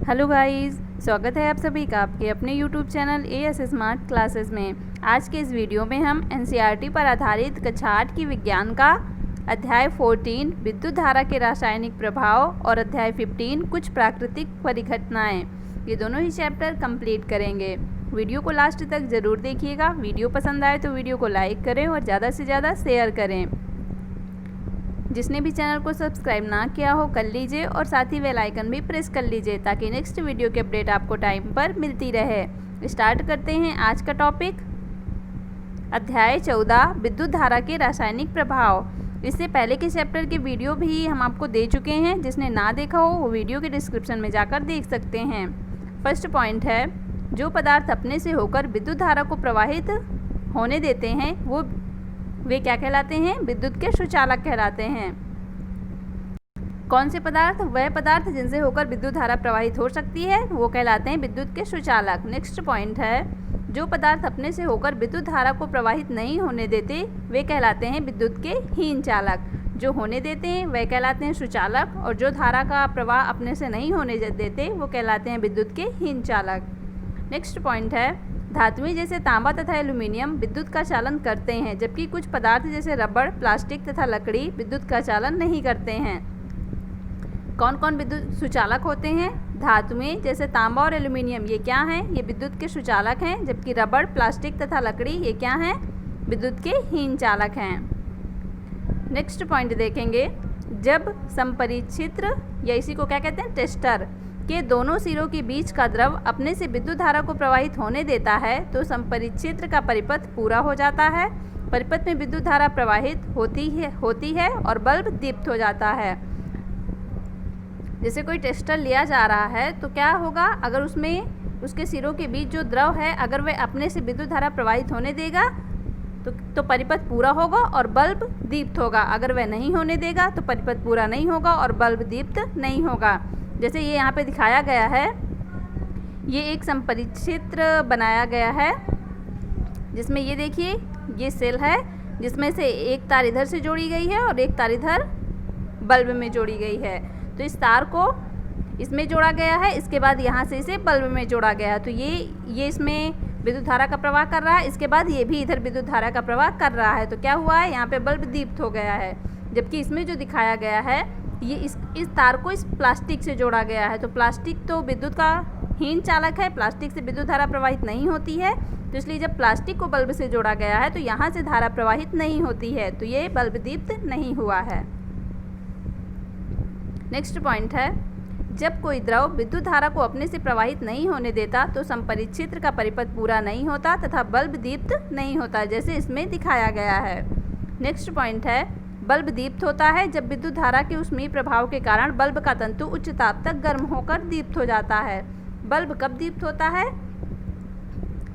Hello guys, स्वागत है आप सभी का आपके अपने YouTube channel as smart classes में। आज के इस वीडियो में हम एनसीईआरटी पर आधारित कक्षा 8 की विज्ञान का अध्याय 14 विद्युत धारा के रासायनिक प्रभाव और अध्याय 15 कुछ प्राकृतिक परिघटनाएं, ये दोनों ही चैप्टर कंप्लीट करेंगे। वीडियो को लास्ट तक ज़रूर देखिएगा। वीडियो पसंद आए तो वीडियो को लाइक करें और ज़्यादा से ज़्यादा शेयर करें। जिसने भी चैनल को सब्सक्राइब ना किया हो कर लीजिए और साथ ही बेल आइकन भी प्रेस कर लीजिए ताकि नेक्स्ट वीडियो की अपडेट आपको टाइम पर मिलती रहे। स्टार्ट करते हैं आज का टॉपिक, अध्याय 14 विद्युत धारा के रासायनिक प्रभाव। इससे पहले के चैप्टर के वीडियो भी हम आपको दे चुके हैं, जिसने ना देखा हो वो वीडियो के डिस्क्रिप्शन में जाकर देख सकते हैं। फर्स्ट पॉइंट है, जो पदार्थ अपने से होकर विद्युत धारा को प्रवाहित होने देते हैं वे क्या कहलाते हैं? विद्युत के सुचालक कहलाते हैं। कौन से पदार्थ? वह पदार्थ जिनसे होकर विद्युत धारा प्रवाहित हो सकती है वो कहलाते हैं विद्युत के सुचालक। नेक्स्ट पॉइंट है, जो पदार्थ अपने से होकर विद्युत धारा को प्रवाहित नहीं होने देते वे कहलाते हैं विद्युत के हीन चालक। जो होने देते हैं वह कहलाते हैं सुचालक और जो धारा का प्रवाह अपने से नहीं होने देते वो कहलाते हैं विद्युत के हीन चालक। नेक्स्ट पॉइंट है, धातुएं जैसे तांबा तथा एल्यूमिनियम विद्युत का चालन करते हैं, जबकि कुछ पदार्थ जैसे रबड़, प्लास्टिक तथा लकड़ी विद्युत का चालन नहीं करते हैं। कौन कौन विद्युत सुचालक होते हैं? धातुएं जैसे तांबा और एल्यूमिनियम ये क्या हैं? ये विद्युत के सुचालक हैं, जबकि रबड़, प्लास्टिक तथा लकड़ी ये क्या हैं? विद्युत के हीन चालक हैं। नेक्स्ट पॉइंट देखेंगे, जब संपरिचित्र या इसी को क्या कहते हैं टेस्टर के दोनों सिरों के बीच का द्रव अपने से विद्युत धारा को प्रवाहित होने देता है तो संपरिचित्र का परिपथ पूरा हो जाता है। परिपथ में विद्युत धारा प्रवाहित होती है और बल्ब दीप्त हो जाता है। जैसे कोई टेस्टर लिया जा रहा है तो क्या होगा, अगर उसमें उसके सिरों के बीच जो द्रव है अगर वह अपने से विद्युत धारा प्रवाहित होने देगा तो परिपथ पूरा होगा और बल्ब दीप्त होगा। अगर वह नहीं होने देगा तो परिपथ पूरा नहीं होगा और बल्ब दीप्त नहीं होगा। जैसे ये यहाँ पे दिखाया गया है, ये एक संपरिचित्र बनाया गया है जिसमें ये देखिए ये सेल है जिसमें से एक तार इधर से जोड़ी गई है और एक तार इधर बल्ब में जोड़ी गई है। तो इस तार को इसमें जोड़ा गया है, इसके बाद यहाँ से इसे बल्ब में जोड़ा गया है। तो ये इसमें विद्युत धारा का प्रवाह कर रहा है, इसके बाद ये भी इधर विद्युत धारा का प्रवाह कर रहा है। तो क्या हुआ है, यहाँ पे बल्ब दीप्त हो गया है। जबकि इसमें जो दिखाया गया है ये इस तार को इस प्लास्टिक से जोड़ा गया है। तो प्लास्टिक तो विद्युत का हीन चालक है, प्लास्टिक से विद्युत धारा प्रवाहित नहीं होती है। तो इसलिए जब प्लास्टिक को बल्ब से जोड़ा गया है तो यहाँ से धारा प्रवाहित नहीं होती है, तो ये बल्ब दीप्त नहीं हुआ है। नेक्स्ट पॉइंट है, जब कोई द्रव विद्युत धारा को अपने से प्रवाहित नहीं होने देता तो संपरिचित्र का परिपथ पूरा नहीं होता तथा बल्ब दीप्त नहीं होता, जैसे इसमें दिखाया गया है। नेक्स्ट पॉइंट है, बल्ब दीप्त होता है जब विद्युत धारा के ऊष्मीय प्रभाव के कारण बल्ब का तंतु उच्च ताप तक गर्म होकर दीप्त हो जाता है। बल्ब कब दीप्त होता है?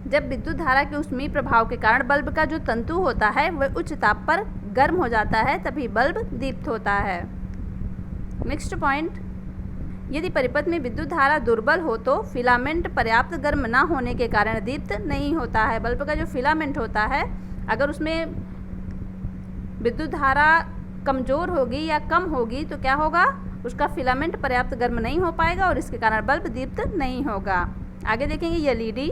जब विद्युत धारा के ऊष्मीय प्रभाव के कारण बल्ब का जो तंतु होता है वह उच्च ताप पर गर्म हो जाता है, तभी बल्ब दीप्त होता है। नेक्स्ट पॉइंट, यदि परिपथ में विद्युत धारा दुर्बल हो तो फिलामेंट पर्याप्त गर्म न होने के कारण दीप्त नहीं होता है। बल्ब का जो फिलामेंट होता है अगर उसमें विद्युत धारा कमज़ोर होगी या कम होगी तो क्या होगा, उसका फिलामेंट पर्याप्त गर्म नहीं हो पाएगा और इसके कारण बल्ब दीप्त नहीं होगा। आगे देखेंगे एलईडी।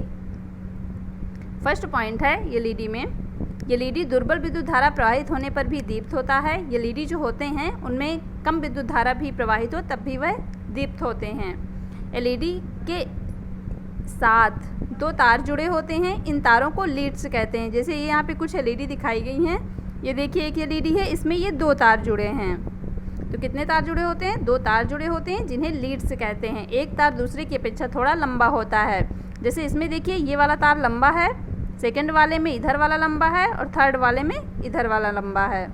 फर्स्ट पॉइंट है एलईडी में, एलईडी दुर्बल विद्युत धारा प्रवाहित होने पर भी दीप्त होता है। एलईडी जो होते हैं उनमें कम विद्युत धारा भी प्रवाहित हो तब भी वह दीप्त होते हैं। एलईडी के साथ दो तार जुड़े होते हैं, इन तारों को लीड्स कहते हैं। जैसे ये यहाँ पे कुछ एलईडी दिखाई गई हैं, ये देखिए एक एलईडी है, इसमें ये दो तार जुड़े हैं। तो कितने तार जुड़े होते हैं? दो तार जुड़े होते हैं जिन्हें लीड्स कहते हैं। एक तार दूसरे की अपेक्षा थोड़ा लंबा होता है। जैसे इसमें देखिए ये वाला तार लंबा है, सेकंड वाले में इधर वाला लंबा है और थर्ड वाले में इधर वाला लंबा है।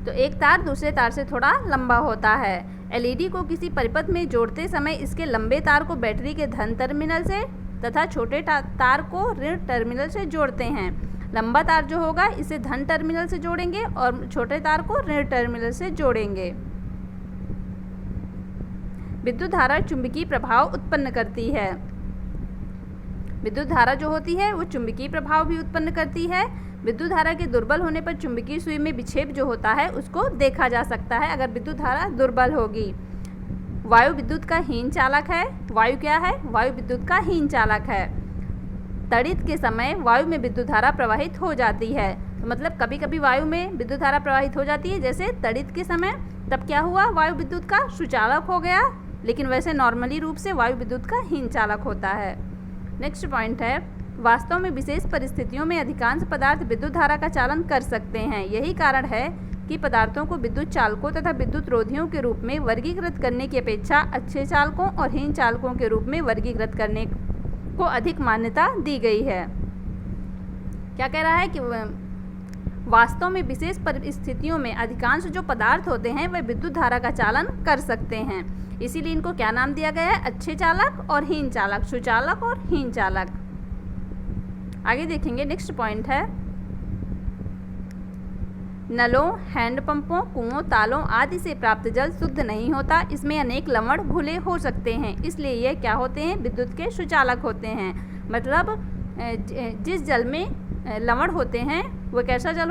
तो एक तार दूसरे तार से थोड़ा लंबा होता है। एलईडी को किसी परिपथ में जोड़ते समय इसके लंबे तार को बैटरी के धन टर्मिनल से तथा छोटे तार को ऋण टर्मिनल से जोड़ते हैं। लंबा तार जो होगा इसे धन टर्मिनल से जोड़ेंगे और छोटे तार को ऋण टर्मिनल से जोड़ेंगे। विद्युत धारा चुंबकीय प्रभाव उत्पन्न करती है। विद्युत धारा जो होती है वो चुंबकीय प्रभाव भी उत्पन्न करती है। विद्युत धारा के दुर्बल होने पर चुंबकीय सुई में विक्षेप जो होता है उसको देखा जा सकता है अगर विद्युत धारा दुर्बल होगी। वायु विद्युत का हीन चालक है। वायु क्या है? वायु विद्युत का हीन चालक है। तड़ित के समय वायु में विद्युत धारा प्रवाहित हो जाती है। तो मतलब कभी कभी वायु में विद्युत धारा प्रवाहित हो जाती है, जैसे तड़ित के समय, तब क्या हुआ? वायु विद्युत का सुचालक हो गया। लेकिन वैसे नॉर्मली रूप से वायु विद्युत का हीन चालक होता है। नेक्स्ट पॉइंट है, वास्तव में विशेष परिस्थितियों में अधिकांश पदार्थ विद्युत धारा का चालन कर सकते हैं। यही कारण है कि पदार्थों को विद्युत चालकों तथा विद्युत रोधियों के रूप में वर्गीकृत करने की अपेक्षा अच्छे चालकों और हीन चालकों के रूप में वर्गीकृत करने को अधिक मान्यता दी गई है। क्या कह रहा है कि वास्तव में विशेष परिस्थितियों में अधिकांश जो पदार्थ होते हैं वे विद्युत धारा का चालन कर सकते हैं, इसीलिए इनको क्या नाम दिया गया है? अच्छे चालक और हीन चालक, सुचालक और हीन चालक। आगे देखेंगे, नेक्स्ट पॉइंट है, नलों, हैंडपंपों, कुओं, तालों आदि से प्राप्त जल शुद्ध नहीं होता। इसमें अनेक लवण घुले हो सकते हैं, इसलिए ये क्या होते हैं? विद्युत के सुचालक होते हैं। मतलब जिस जल में लवण होते हैं वह कैसा जल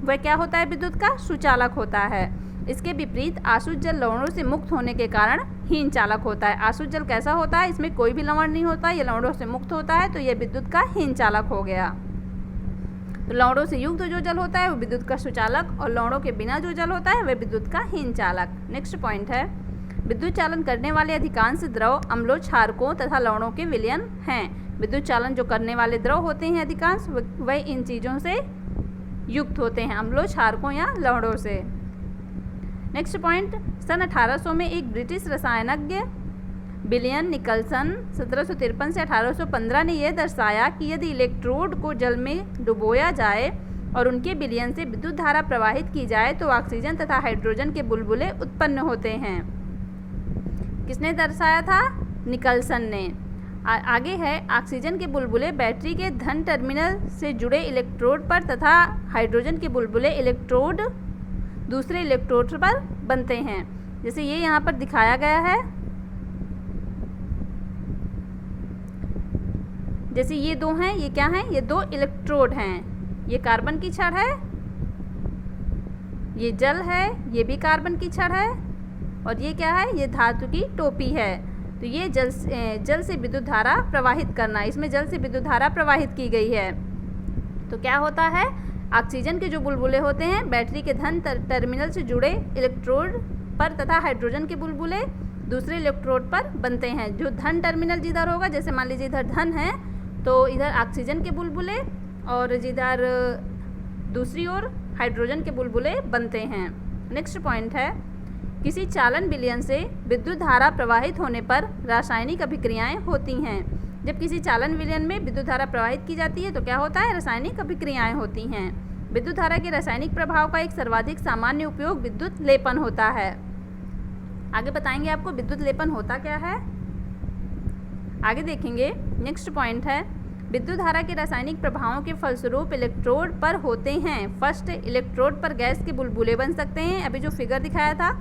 वह क्या होता है? विद्युत का सुचालक होता है। इसके विपरीत आसुत जल लवणों से मुक्त होने के कारण हीन चालक होता है। आसुत जल कैसा होता है? इसमें कोई भी लवण नहीं होता, ये लवणों से मुक्त होता है, तो यह विद्युत का हीन चालक हो गया। तो लवणों से युक्त जो जल होता है वो विद्युत का सुचालक, और लवणों के बिना जो जल होता है वह विद्युत का हीन चालक। नेक्स्ट पॉइंट है, विद्युत चालन करने वाले अधिकांश द्रव अम्लों, क्षारकों तथा लवणों के विलयन हैं। विद्युत चालन जो करने वाले द्रव होते हैं अधिकांश, वह इन चीज़ों से युक्त होते हैं, अम्लों, क्षारकों या लवणों से। नेक्स्ट पॉइंट, सन 1800 में एक ब्रिटिश रसायनज्ञ विलियम निकलसन 1753 से 1815 ने यह दर्शाया कि यदि इलेक्ट्रोड को जल में डुबोया जाए और उनके विलयन से विद्युत धारा प्रवाहित की जाए तो ऑक्सीजन तथा हाइड्रोजन के बुलबुले उत्पन्न होते हैं। किसने दर्शाया था? निकलसन ने। आगे है, ऑक्सीजन के बुलबुले बैटरी के धन टर्मिनल से जुड़े इलेक्ट्रोड पर तथा हाइड्रोजन के बुलबुले इलेक्ट्रोड दूसरे इलेक्ट्रोड पर बनते हैं। जैसे ये यहाँ पर दिखाया गया है, जैसे ये दो हैं, ये क्या हैं? ये दो इलेक्ट्रोड हैं। ये कार्बन की छड़ है, ये जल है, ये भी कार्बन की छड़ है, और ये क्या है? ये धातु की टोपी है। तो ये जल से विद्युत धारा प्रवाहित करना, इसमें जल से विद्युत धारा प्रवाहित की गई है। तो क्या होता है? ऑक्सीजन के जो बुलबुले होते हैं बैटरी के धन टर्मिनल से जुड़े इलेक्ट्रोड पर तथा हाइड्रोजन के बुलबुले दूसरे इलेक्ट्रोड पर बनते हैं। जो धन टर्मिनल जिधर होगा, जैसे मान लीजिए इधर धन है तो इधर ऑक्सीजन के बुलबुले, और जिधर दूसरी ओर हाइड्रोजन के बुलबुले बनते हैं। नेक्स्ट पॉइंट है, किसी चालन विलयन से विद्युत धारा प्रवाहित होने पर रासायनिक अभिक्रियाएं होती हैं। जब किसी चालन विलयन में विद्युत धारा प्रवाहित की जाती है तो क्या होता है? रासायनिक अभिक्रियाएं होती हैं। विद्युत धारा के रासायनिक प्रभाव का एक सर्वाधिक सामान्य उपयोग विद्युत लेपन होता है। आगे बताएंगे आपको विद्युत लेपन होता क्या है। आगे देखेंगे, नेक्स्ट पॉइंट है, विद्युत धारा के रासायनिक प्रभावों के फलस्वरूप इलेक्ट्रोड पर होते हैं। फर्स्ट, इलेक्ट्रोड पर गैस के बुलबुले बन सकते हैं। अभी जो फिगर दिखाया था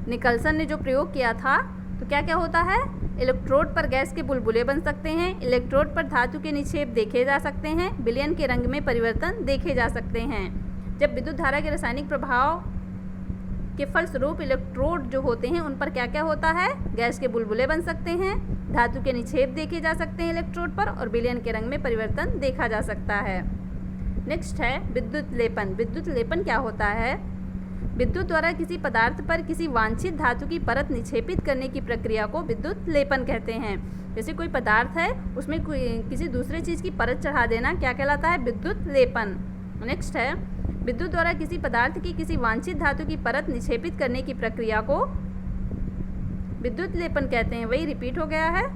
निकलसन ने जो प्रयोग किया था, तो क्या क्या होता है? इलेक्ट्रोड पर गैस के बुलबुले बन सकते हैं, इलेक्ट्रोड पर धातु के निक्षेप देखे जा सकते हैं, विलयन के रंग में परिवर्तन देखे जा सकते हैं। जब विद्युत धारा के रासायनिक प्रभाव के फलस्वरूप इलेक्ट्रोड जो होते हैं उन पर क्या क्या होता है? गैस के बुलबुले बन सकते हैं, धातु के निक्षेप देखे जा सकते हैं इलेक्ट्रोड पर, और विलयन के रंग में परिवर्तन देखा जा सकता है। नेक्स्ट है विद्युत लेपन। विद्युत लेपन क्या होता है? विद्युत द्वारा किसी पदार्थ पर किसी वांछित धातु की परत निक्षेपित करने की प्रक्रिया को विद्युत लेपन कहते हैं। जैसे कोई पदार्थ है उसमें किसी दूसरे चीज़ की परत चढ़ा देना क्या कहलाता है? विद्युत लेपन। नेक्स्ट है, विद्युत द्वारा किसी पदार्थ की किसी वांछित धातु की परत निक्षेपित करने की प्रक्रिया को विद्युत लेपन कहते हैं। वही रिपीट हो गया है।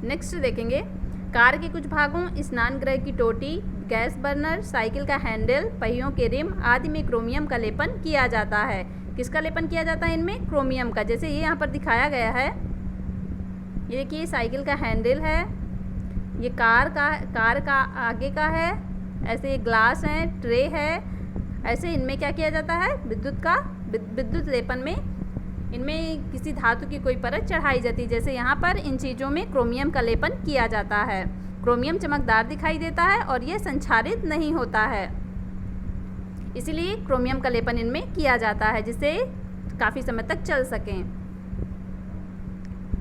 नेक्स्ट देखेंगे, कार के कुछ भागों, स्नान गृह की टोटी, गैस बर्नर, साइकिल का हैंडल, पहियों के रिम आदि में क्रोमियम का लेपन किया जाता है। किसका लेपन किया जाता है इनमें? क्रोमियम का। जैसे ये यहाँ पर दिखाया गया है, ये देखिए साइकिल का हैंडल है, ये कार का आगे का है, ऐसे ये ग्लास है, ट्रे है, ऐसे इनमें क्या किया जाता है? विद्युत लेपन में इनमें किसी धातु की कोई परत चढ़ाई जाती है। जैसे यहाँ पर इन चीज़ों में क्रोमियम का लेपन किया जाता है। क्रोमियम चमकदार दिखाई देता है और ये संक्षारित नहीं होता है, इसलिए क्रोमियम का लेपन इनमें किया जाता है, जिससे काफ़ी समय तक चल सकें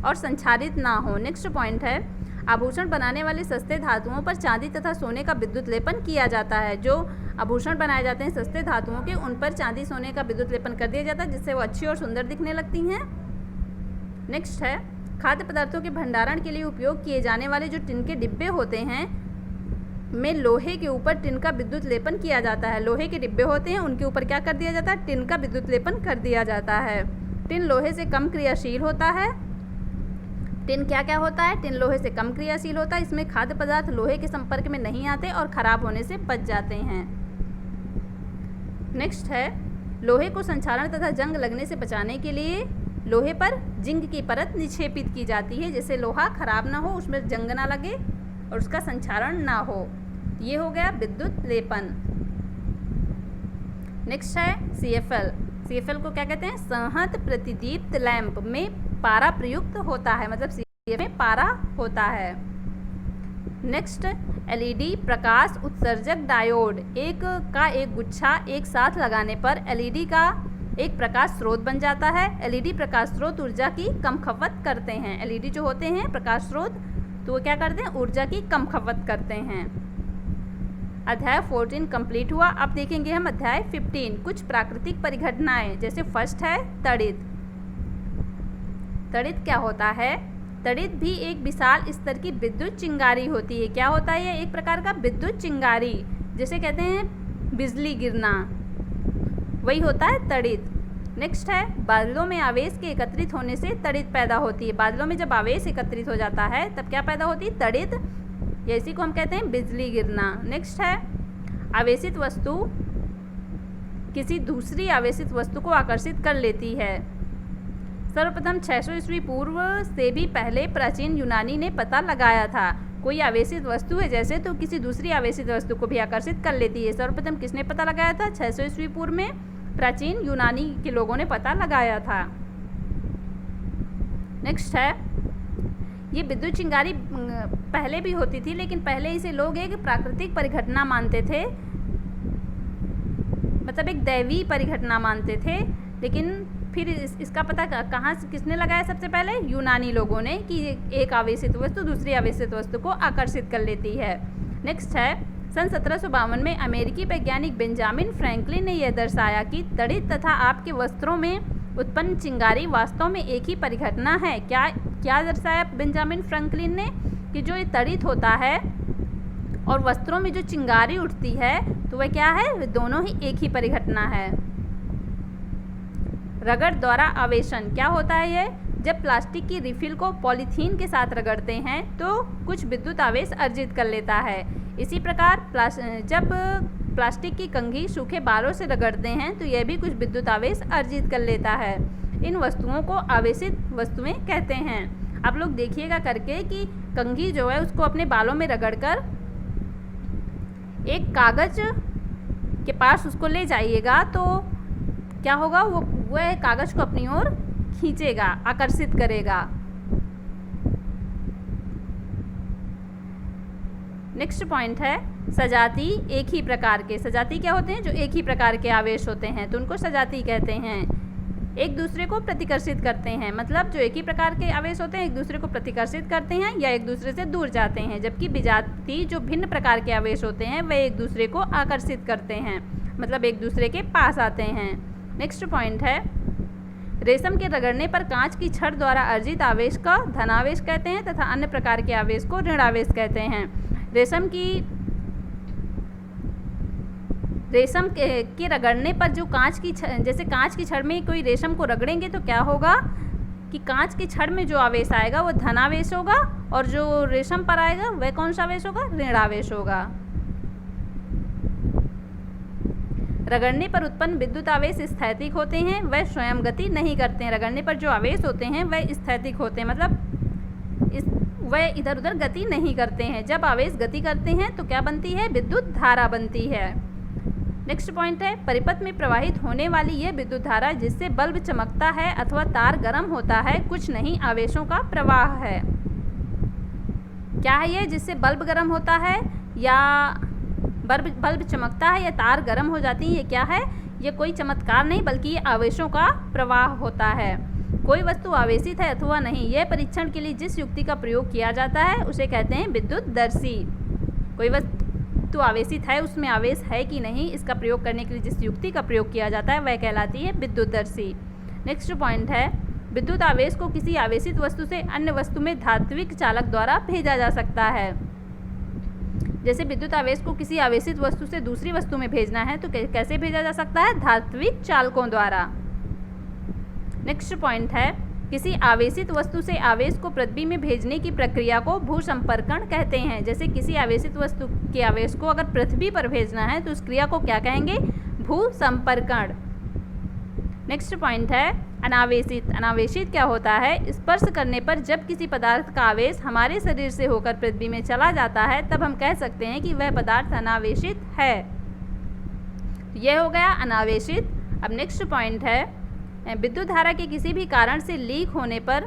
और संक्षारित ना हो। नेक्स्ट पॉइंट है, आभूषण बनाने वाले सस्ते धातुओं पर चांदी तथा सोने का विद्युत लेपन किया जाता है। जो आभूषण बनाए जाते हैं सस्ते धातुओं के, उन पर चांदी सोने का विद्युत लेपन कर दिया जाता है, जिससे वो अच्छी और सुंदर दिखने लगती हैं। नेक्स्ट है, खाद्य पदार्थों के भंडारण के लिए उपयोग किए जाने वाले जो टिन के डिब्बे होते हैं में लोहे के ऊपर टिन का विद्युत लेपन किया जाता है। लोहे के डिब्बे होते हैं, उनके ऊपर क्या कर दिया जाता है? टिन का विद्युत लेपन कर दिया जाता है। टिन लोहे से कम क्रियाशील होता है। टिन क्या क्या होता है? टिन लोहे से कम क्रियाशील होता है। इसमें खाद्य पदार्थ लोहे के संपर्क में नहीं आते और खराब होने से बच जाते हैं। नेक्स्ट है, लोहे को संक्षारण तथा जंग लगने से बचाने के लिए लोहे पर जिंक की परत निक्षेपित की जाती है, जिससे लोहा खराब ना हो, उसमें जंग ना लगे और उसका संक्षारण ना हो। ये हो गया विद्युत लेपन। नेक्स्ट है CFL। CFL को क्या कहते हैं? संहत प्रतिदीप्त लैंप में पारा प्रयुक्त होता है, मतलब CFL में पारा होता है। नेक्स्ट, LED प्रकाश उत्सर्जक डायोड। एक गुच्छा एक साथ लगाने पर LED का एक प्रकाश स्रोत बन जाता है। LED प्रकाश स्रोत ऊर्जा की कम खपत करते हैं। LED जो होते हैं प्रकाश स्रोत, तो वो क्या करते हैं? ऊर्जा की कम खपत करते हैं। अध्याय 14 कंप्लीट हुआ। अब देखेंगे हम अध्याय 15, कुछ प्राकृतिक परिघटनाएं। जैसे फर्स्ट है तड़ित। तड़ित क्या होता है? तड़ित भी एक विशाल स्तर की विद्युत चिंगारी होती है। क्या होता है? ये एक प्रकार का विद्युत चिंगारी, जिसे कहते हैं बिजली गिरना, वही होता है तड़ित। नेक्स्ट है, बादलों में आवेश के एकत्रित होने से तड़ित पैदा होती है। बादलों में जब आवेश एकत्रित हो जाता है तब क्या पैदा होती है? तड़ित, या इसी को हम कहते हैं बिजली गिरना। नेक्स्ट है, आवेशित वस्तु किसी दूसरी आवेशित वस्तु को आकर्षित कर लेती है। सर्वप्रथम 600 ईस्वी पूर्व से भी पहले प्राचीन यूनानी ने पता लगाया था। कोई आवेशित वस्तु है जैसे, तो किसी दूसरी आवेशित वस्तु को भी आकर्षित कर लेती है। सर्वप्रथम किसने पता लगाया था? 600 ईस्वी पूर्व में प्राचीन यूनानी के लोगों ने पता लगाया था। नेक्स्ट है, ये विद्युत चिंगारी पहले भी होती थी, लेकिन पहले इसे लोग एक प्राकृतिक परिघटना मानते थे, मतलब एक दैवीय परिघटना मानते थे। लेकिन फिर इसका पता कहाँ से किसने लगाया? सबसे पहले यूनानी लोगों ने, कि एक आवेशित वस्तु दूसरी आवेशित वस्तु को आकर्षित कर लेती है। नेक्स्ट है, सन 1752 में अमेरिकी वैज्ञानिक बेंजामिन फ्रैंकलिन ने यह दर्शाया कि तड़ित तथा आपके वस्त्रों में उत्पन्न चिंगारी वास्तव में एक ही परिघटना है। क्या दर्शाया बेंजामिन फ्रैंकलिन ने? कि जो ये तड़ित होता है और वस्त्रों में जो चिंगारी उठती है, तो वह क्या है? वे दोनों ही एक ही परिघटना है। रगड़ द्वारा आवेशन क्या होता है? ये जब प्लास्टिक की रिफिल को पॉलीथीन के साथ रगड़ते हैं तो कुछ विद्युत आवेश अर्जित कर लेता है। इसी प्रकार जब प्लास्टिक की कंघी सूखे बालों से रगड़ते हैं तो यह भी कुछ विद्युत आवेश अर्जित कर लेता है। इन वस्तुओं को आवेशित वस्तुएं कहते हैं। आप लोग देखिएगा करके कि कंघी जो है उसको अपने बालों में रगड़कर एक कागज के पास उसको ले जाइएगा, तो क्या होगा? वह कागज को अपनी ओर खींचेगा, आकर्षित करेगा। नेक्स्ट पॉइंट है, सजाती एक ही प्रकार के। सजाती क्या होते हैं? जो एक ही प्रकार के आवेश होते हैं, तो उनको सजाती कहते हैं। एक दूसरे को प्रतिकर्षित करते हैं, मतलब जो एक ही प्रकार के आवेश होते हैं एक दूसरे को प्रतिकर्षित करते हैं या एक दूसरे से दूर जाते हैं। जबकि विजाती जो भिन्न प्रकार के आवेश होते हैं वे एक दूसरे को आकर्षित करते हैं, मतलब एक दूसरे के पास आते हैं। नेक्स्ट पॉइंट है, रेशम के रगड़ने पर कांच की छड़ द्वारा अर्जित आवेश का धनावेश कहते हैं तथा अन्य प्रकार के आवेश को ऋणावेश कहते हैं। रेशम के रगड़ने पर जो जैसे कांच की छड़ में कोई रेशम को रगड़ेंगे तो क्या होगा कि कांच की छड़ में जो आवेश आएगा वो धनावेश होगा और जो रेशम पर आएगा वह कौन सा आवेश होगा? ऋणावेश होगा। रगड़ने पर उत्पन्न विद्युत आवेश स्थैतिक होते हैं, वह स्वयं गति नहीं करते हैं। रगड़ने पर जो आवेश होते हैं वह स्थैतिक होते हैं, मतलब वह इधर उधर गति नहीं करते हैं। जब आवेश गति करते हैं तो क्या बनती है? विद्युत धारा बनती है। नेक्स्ट पॉइंट है, परिपथ में प्रवाहित होने वाली यह विद्युत धारा जिससे बल्ब चमकता है अथवा तार गर्म होता है कुछ नहीं आवेशों का प्रवाह है। क्या है ये? जिससे बल्ब गर्म होता है या बल्ब चमकता है या तार गर्म हो जाती है, ये क्या है? ये कोई चमत्कार नहीं बल्कि ये आवेशों का प्रवाह होता है। कोई वस्तु आवेशित है अथवा नहीं, यह परीक्षण के लिए जिस युक्ति का प्रयोग किया जाता है उसे कहते हैं विद्युतदर्शी। कोई वस्तु आवेशित है, उसमें आवेश है कि नहीं, इसका प्रयोग करने के लिए जिस युक्ति का प्रयोग किया जाता है वह कहलाती है विद्युतदर्शी। नेक्स्ट पॉइंट है, विद्युत आवेश को किसी आवेशित वस्तु से अन्य वस्तु में धात्विक चालक द्वारा भेजा जा सकता है। जैसे विद्युत आवेश को किसी आवेशित वस्तु से दूसरी वस्तु में भेजना है तो कैसे भेजा जा सकता है? धात्विक चालकों द्वारा। नेक्स्ट पॉइंट है, किसी आवेशित वस्तु से आवेश को पृथ्वी में भेजने की प्रक्रिया को भूसंपर्कण कहते हैं। जैसे किसी आवेशित वस्तु के आवेश को अगर पृथ्वी पर भेजना है तो उस क्रिया को क्या कहेंगे? भूसंपर्कण। नेक्स्ट पॉइंट है अनावेशित। अनावेशित क्या होता है? स्पर्श करने पर जब किसी पदार्थ का आवेश हमारे शरीर से होकर पृथ्वी में चला जाता है तब हम कह सकते हैं कि वह पदार्थ अनावेशित है। यह हो गया अनावेशित। अब नेक्स्ट पॉइंट है, विद्युत धारा के किसी भी कारण से लीक होने पर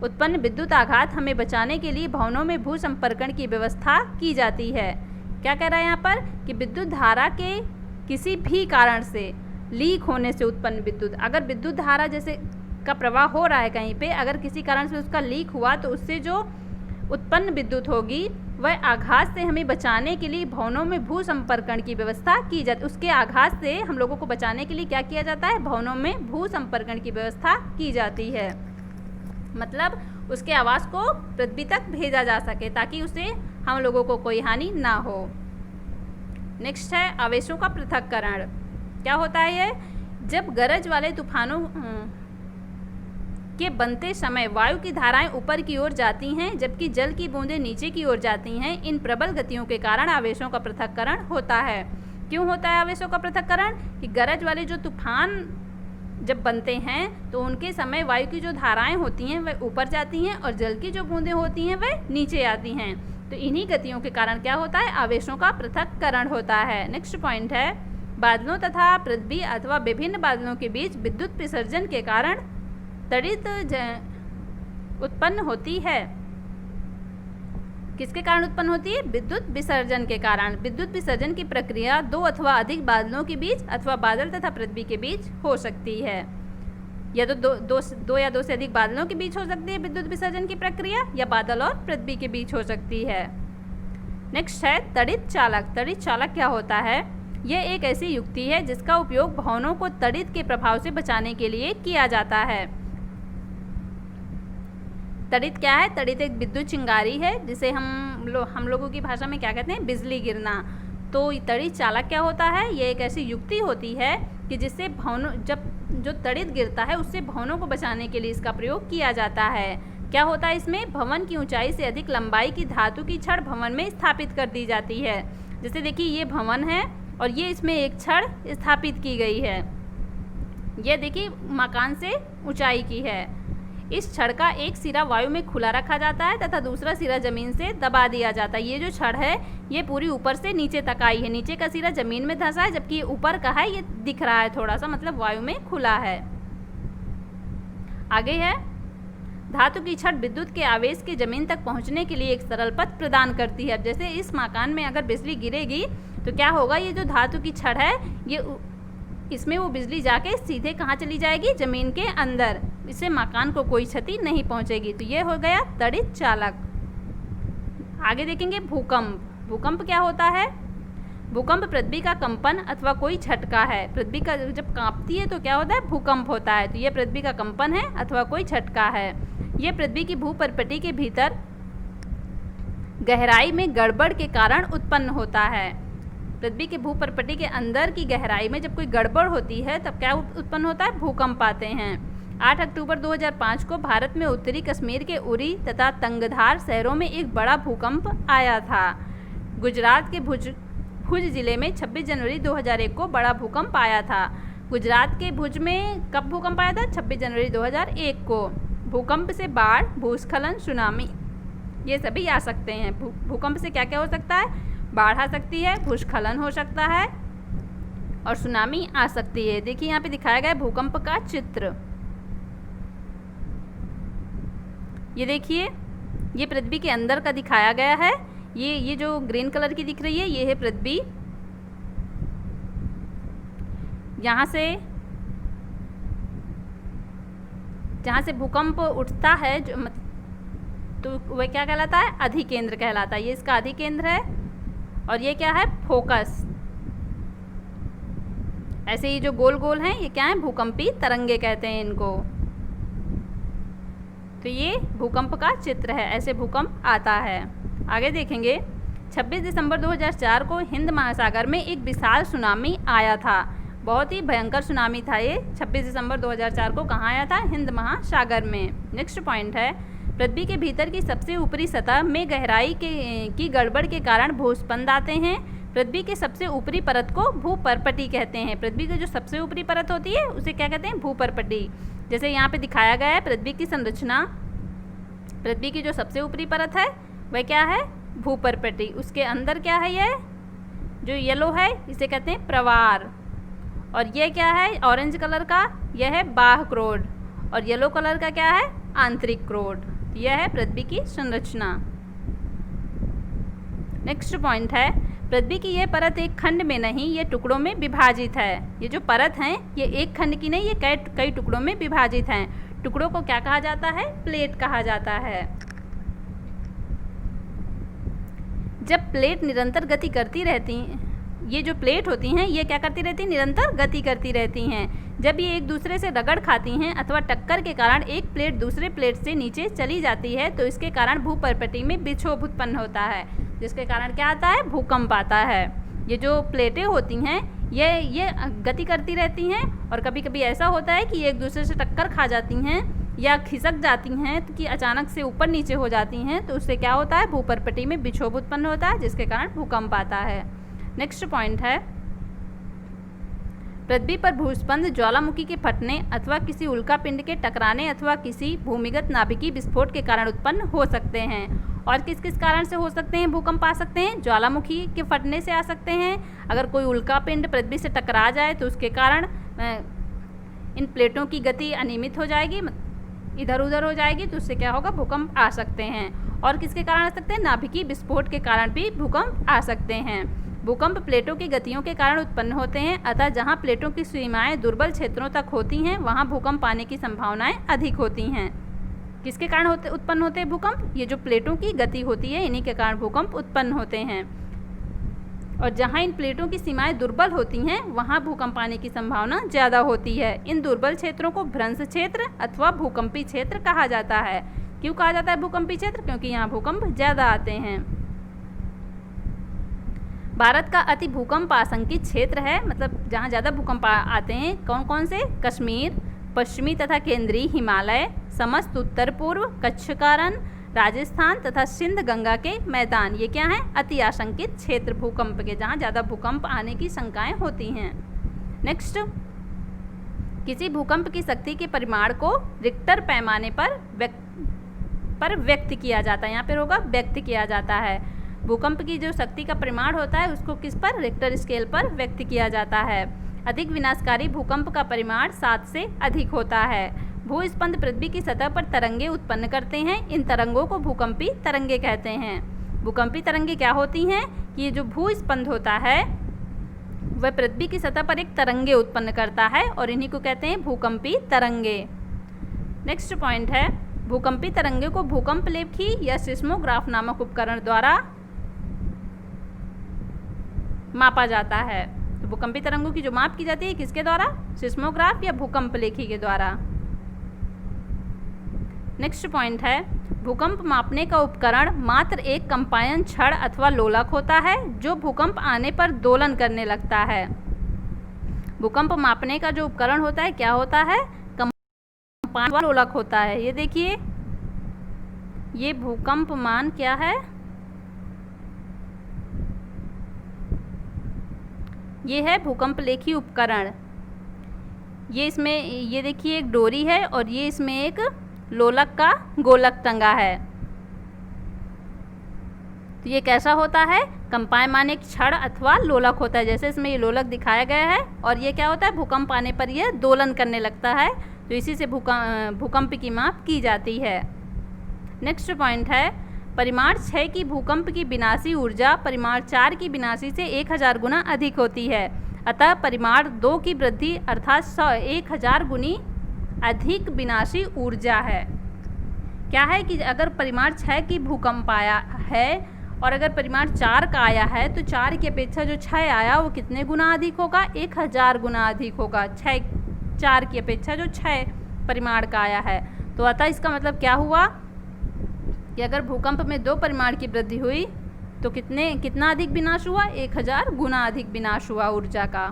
उत्पन्न विद्युत आघात हमें बचाने के लिए भवनों में भूसंपर्कण की व्यवस्था की जाती है। क्या कह रहा है यहाँ पर कि विद्युत धारा के किसी भी कारण से लीक होने से उत्पन्न विद्युत, अगर विद्युत धारा जैसे का प्रवाह हो रहा है कहीं पे, अगर किसी कारण से उसका लीक हुआ तो उससे जो उत्पन्न विद्युत होगी वह आघात से हमें बचाने के लिए भवनों में भूसंपर्कण की व्यवस्था की जाती है। उसके आघात से हम लोगों को बचाने के लिए क्या किया जाता है? भवनों में भूसंपर्कण की व्यवस्था की जाती है। मतलब उसके आवाज़ को पृथ्वी तक भेजा जा सके ताकि उसे हम लोगों को कोई हानि ना हो। नेक्स्ट है आवेशों का पृथक्करण। क्या होता है ये? जब गरज वाले तूफानों के बनते समय वायु की धाराएं ऊपर की ओर जाती हैं जबकि जल की बूंदें नीचे की ओर जाती हैं। इन प्रबल गतियों के कारण आवेशों का पृथक्करण होता है। क्यों होता है आवेशों का पृथक्करण? कि गरज वाले जो तूफान जब बनते हैं तो उनके समय वायु की जो धाराएं होती हैं वह ऊपर जाती हैं और जल की जो बूंदें होती हैं वह नीचे आती हैं। तो इन्हीं गतियों के कारण क्या होता है? आवेशों का पृथक्करण होता है। नेक्स्ट पॉइंट है, बादलों तथा पृथ्वी अथवा विभिन्न बादलों के बीच विद्युत विसर्जन के कारण तड़ित उत्पन्न होती है। किसके कारण उत्पन्न होती है? विद्युत विसर्जन के कारण। विद्युत विसर्जन की प्रक्रिया दो अथवा अधिक बादलों के बीच अथवा बादल तथा पृथ्वी के बीच हो सकती है। या तो दो या दो से अधिक बादलों के बीच हो सकती है विद्युत विसर्जन की प्रक्रिया, या बादल और पृथ्वी के बीच हो सकती है। नेक्स्ट है तड़ित चालक। तड़ित चालक क्या होता है? यह एक ऐसी युक्ति है जिसका उपयोग भवनों को तड़ित के प्रभाव से बचाने के लिए किया जाता है। तड़ित क्या है? तड़ित एक विद्युत चिंगारी है जिसे हम लोगों की भाषा में क्या कहते हैं? बिजली गिरना। तो तड़ित चालक क्या होता है? ये एक ऐसी युक्ति होती है कि जिससे भवनों जो तड़ित गिरता है उससे भवनों को बचाने के लिए इसका प्रयोग किया जाता है। क्या होता है इसमें? भवन की ऊंचाई से अधिक लंबाई की धातु की छड़ भवन में स्थापित कर दी जाती है। जैसे देखिए ये भवन है और ये इसमें एक छड़ स्थापित की गई है। ये देखिए मकान से ऊंचाई की है। इस छड़ का एक सिरा वायु में खुला रखा जाता है तथा दूसरा सिरा जमीन से दबा दिया जाता है। ये जो छड़ है ये पूरी ऊपर से नीचे तक आई है। नीचे का सिरा जमीन में धंसा है जबकि ये ऊपर का है ये दिख रहा है थोड़ा सा, मतलब वायु में खुला है। आगे है धातु की छड़ विद्युत के आवेश के जमीन तक पहुंचने के लिए एक सरल पथ प्रदान करती है। जैसे इस मकान में अगर बिजली गिरेगी तो क्या होगा? ये जो धातु की छड़ है ये इसमें वो बिजली जाके सीधे कहाँ चली जाएगी? जमीन के अंदर। इससे मकान को कोई क्षति नहीं पहुंचेगी। तो ये हो गया तड़ित चालक। आगे देखेंगे भूकंप। भूकंप क्या होता है? भूकंप पृथ्वी का कंपन अथवा कोई झटका है। पृथ्वी का जब कांपती है तो क्या होता है? भूकंप होता है। तो ये पृथ्वी का कंपन है अथवा कोई झटका है। ये पृथ्वी की भूपरिपट्टी के भीतर गहराई में गड़बड़ के कारण उत्पन्न होता है। पृथ्वी के भूपरिपट्टी के अंदर की गहराई में जब कोई गड़बड़ होती है तब क्या उत्पन्न होता है? भूकंप आते हैं। 8 अक्टूबर 2005 को भारत में उत्तरी कश्मीर के उरी तथा तंगधार शहरों में एक बड़ा भूकंप आया था। गुजरात के भुज जिले में 26 जनवरी 2001 को बड़ा भूकंप आया था। गुजरात के भुज में कब भूकंप आया था? 26 जनवरी 2001 को। भूकंप से बाढ़, भूस्खलन, सुनामी ये सभी आ सकते हैं। भूकंप से क्या क्या हो सकता है? बाढ़ आ सकती है, भूस्खलन हो सकता है और सुनामी आ सकती है। देखिए यहाँ पे दिखाया गया है भूकंप का चित्र। ये देखिए ये पृथ्वी के अंदर का दिखाया गया है। ये जो ग्रीन कलर की दिख रही है ये है पृथ्वी। जहाँ से भूकंप उठता है जो तो वह क्या कहलाता है, अधिकेंद्र कहलाता है। ये इसका अधिकेंद्र है और ये क्या है, फोकस। ऐसे ही जो गोल गोल हैं ये क्या है, भूकंपी तरंगे कहते हैं इनको। तो ये भूकंप का चित्र है, ऐसे भूकंप आता है। आगे देखेंगे, 26 दिसंबर 2004 को हिंद महासागर में एक विशाल सुनामी आया था। बहुत ही भयंकर सुनामी था ये। 26 दिसंबर 2004 को कहाँ आया था, हिंद महासागर में। नेक्स्ट पॉइंट है, पृथ्वी के भीतर की सबसे ऊपरी सतह में गहराई की गड़बड़ के कारण भूस्पंद आते हैं। पृथ्वी के सबसे ऊपरी परत को भूपर्पटी कहते हैं। पृथ्वी की जो सबसे ऊपरी परत होती है उसे क्या कहते हैं, भूपर्पटी। जैसे यहाँ पे दिखाया गया है पृथ्वी की संरचना, पृथ्वी की जो सबसे ऊपरी परत है वह क्या है, भूपर्पटी। उसके अंदर क्या है, यह जो येलो है इसे कहते हैं प्रवार। और ये क्या है, ऑरेंज कलर का, यह है बाह्य क्रोड। और येलो कलर का क्या है, आंतरिक क्रोड। यह है पृथ्वी की संरचना। नेक्स्ट पॉइंट है, पृथ्वी की यह परत एक खंड में नहीं, ये टुकड़ों में विभाजित है। ये जो परत हैं ये एक खंड की नहीं, ये कई टुकड़ों में विभाजित हैं। टुकड़ों को क्या कहा जाता है, प्लेट कहा जाता है। जब प्लेट निरंतर गति करती रहती, ये जो प्लेट होती हैं ये क्या करती रहती हैं, निरंतर गति करती रहती हैं। जब ये एक दूसरे से रगड़ खाती हैं अथवा टक्कर के कारण एक प्लेट दूसरे प्लेट से नीचे चली जाती है तो इसके कारण भूपर्पटी में विक्षोभ उत्पन्न होता है, जिसके कारण क्या आता है, भूकंप आता है। ये जो प्लेटें होती हैं ये गति करती रहती हैं और कभी कभी ऐसा होता है कि एक दूसरे से टक्कर खा जाती हैं या खिसक जाती हैं तो कि अचानक से ऊपर नीचे हो जाती हैं, तो उससे क्या होता है, भूपर्पटी में विक्षोभ उत्पन्न होता है, जिसके कारण भूकंप आता है। नेक्स्ट पॉइंट है, पृथ्वी पर भूस्पंद ज्वालामुखी के फटने अथवा किसी उल्कापिंड के टकराने अथवा किसी भूमिगत नाभिकीय विस्फोट के कारण उत्पन्न हो सकते हैं। और किस किस कारण से हो सकते हैं, भूकंप आ सकते हैं, ज्वालामुखी के फटने से आ सकते हैं। अगर कोई उल्कापिंड पृथ्वी से टकरा जाए तो उसके कारण इन प्लेटों की गति अनियमित हो जाएगी, इधर उधर हो जाएगी, तो उससे क्या होगा, भूकंप आ सकते हैं। और किसके कारण आ सकते हैं, नाभिकीय विस्फोट के कारण भी भूकंप आ सकते हैं। भूकंप प्लेटों की गतियों के कारण उत्पन्न होते हैं, अतः जहां प्लेटों की सीमाएं दुर्बल क्षेत्रों तक होती हैं वहां भूकंप आने की संभावनाएं अधिक होती हैं। किसके कारण उत्पन्न होते हैं भूकंप, ये जो प्लेटों की गति होती है इन्हीं के कारण भूकंप उत्पन्न होते हैं। और जहां इन प्लेटों की सीमाएं दुर्बल होती हैं वहां भूकंप आने की संभावना ज़्यादा होती है। इन दुर्बल क्षेत्रों को भ्रंश क्षेत्र अथवा भूकंपी क्षेत्र कहा जाता है। क्यों कहा जाता है भूकंपी क्षेत्र, क्योंकि यहाँ भूकंप ज़्यादा आते हैं। भारत का अति भूकंप आशंकित क्षेत्र है, मतलब जहाँ ज़्यादा भूकंप आते हैं, कौन कौन से, कश्मीर, पश्चिमी तथा केंद्रीय हिमालय, समस्त उत्तर पूर्व, कच्छ का रण, राजस्थान तथा सिंध गंगा के मैदान। ये क्या है, अति आशंकित क्षेत्र भूकंप के, जहाँ ज़्यादा भूकंप आने की शंकाएं होती हैं। नेक्स्ट, किसी भूकंप की शक्ति के परिमाण को रिक्टर पैमाने पर व्यक्त किया जाता है। यहाँ पर होगा व्यक्त किया जाता है। भूकंप की जो शक्ति का परिमाण होता है उसको किस पर, रिक्टर स्केल पर व्यक्त किया जाता है। अधिक विनाशकारी भूकंप का परिमाण 7 से अधिक होता है। भूस्पंद पृथ्वी की सतह पर तरंगे उत्पन्न करते हैं। इन तरंगों को भूकंपी तरंगे कहते हैं। भूकंपी तरंगे क्या होती हैं कि ये जो भूस्पंद होता है वह पृथ्वी की सतह पर एक तरंगे उत्पन्न करता है और इन्हीं को कहते हैं भूकंपी तरंगे। नेक्स्ट पॉइंट है, भूकंपी तरंगे को भूकंप लेखी या सिस्मोग्राफ नामक उपकरण द्वारा मापा जाता है। तो भूकंपी तरंगों की जो माप की जाती है किसके द्वारा, सिस्मोग्राफ या भूकंप लेखी के द्वारा। नेक्स्ट पॉइंट है, भूकंप मापने का उपकरण मात्र एक कंपायन छड़ अथवा लोलक होता है जो भूकंप आने पर दोलन करने लगता है। भूकंप मापने का जो उपकरण होता है क्या होता है, कंपायन लोलक होता है। ये देखिए, ये भूकंप मान क्या है, ये है भूकंप लेखी उपकरण। ये इसमें ये देखिए एक डोरी है और ये इसमें एक लोलक का गोलक टंगा है। तो ये कैसा होता है, कंपायमान एक छड़ अथवा लोलक होता है। जैसे इसमें ये लोलक दिखाया गया है और ये क्या होता है, भूकंप आने पर यह दोलन करने लगता है, तो इसी से भूकंप की माप की जाती है। नेक्स्ट पॉइंट है, परिमाण 6 की भूकंप की विनाशी ऊर्जा परिमाण 4 की विनाशी से 1000 गुना अधिक होती है। अतः परिमाण 2 की वृद्धि अर्थात 1000 गुनी अधिक विनाशी ऊर्जा है। क्या है कि अगर परिमाण 6 की भूकंप आया है और अगर परिमाण 4 का आया है तो 4 की अपेक्षा जो 6 आया वो कितने गुना अधिक होगा? 1000 गुना अधिक होगा। 4 की अपेक्षा जो 6 परिमाण का आया है। तो अतः इसका मतलब क्या हुआ कि अगर भूकंप में 2 परिमाण की वृद्धि हुई तो कितना अधिक विनाश हुआ? 1000 गुना अधिक विनाश हुआ ऊर्जा का।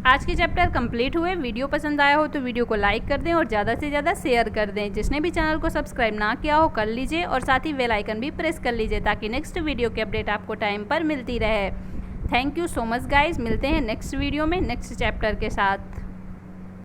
आज के चैप्टर कंप्लीट हुए। वीडियो पसंद आया हो तो वीडियो को लाइक कर दें और ज़्यादा से ज़्यादा शेयर कर दें। जिसने भी चैनल को सब्सक्राइब ना किया हो कर लीजिए और साथ ही बेल आइकन भी प्रेस कर लीजिए ताकि नेक्स्ट वीडियो की अपडेट आपको टाइम पर मिलती रहे। Thank you so much guys. मिलते हैं नेक्स्ट वीडियो में नेक्स्ट चैप्टर के साथ।